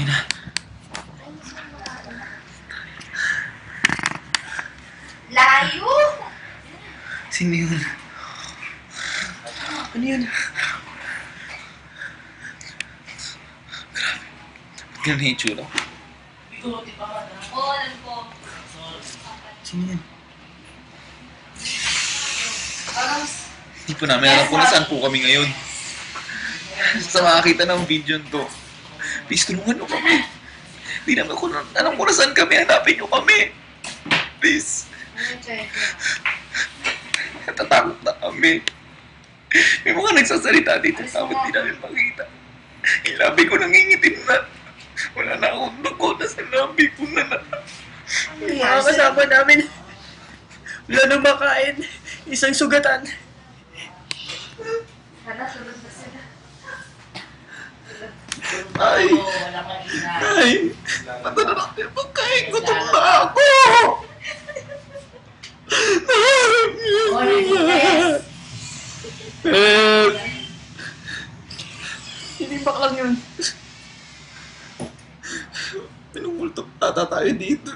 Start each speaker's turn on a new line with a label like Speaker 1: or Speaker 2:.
Speaker 1: Okay na.
Speaker 2: Layo!
Speaker 1: Sino yun? Ano yun? Grabe. Ganun na yung itsura.
Speaker 2: Oo, alam ko.
Speaker 1: Sino yun?
Speaker 2: Parang
Speaker 1: Hindi po namin alam kung nasaan po kami ngayon. Sa makakita ng video to. Please, tulungan nyo kami. Hindi namin alam kung nasaan kami. Hanapin nyo kami. Please. Natatakot na kami. May mga nagsasalita dito. Dapat di namin makita. Yung labi ko nangingitim na. Wala na akong dugo na sa labi ko na na.
Speaker 3: Yung mga kasama namin, wala nang makain. Isang sugatan.
Speaker 2: Hala, sunod na sila.
Speaker 1: Ay! Ay! Mata na natin pagkain. Gutom na ako!
Speaker 3: Hindi baklang yun.
Speaker 1: Pinumultok tata tayo dito.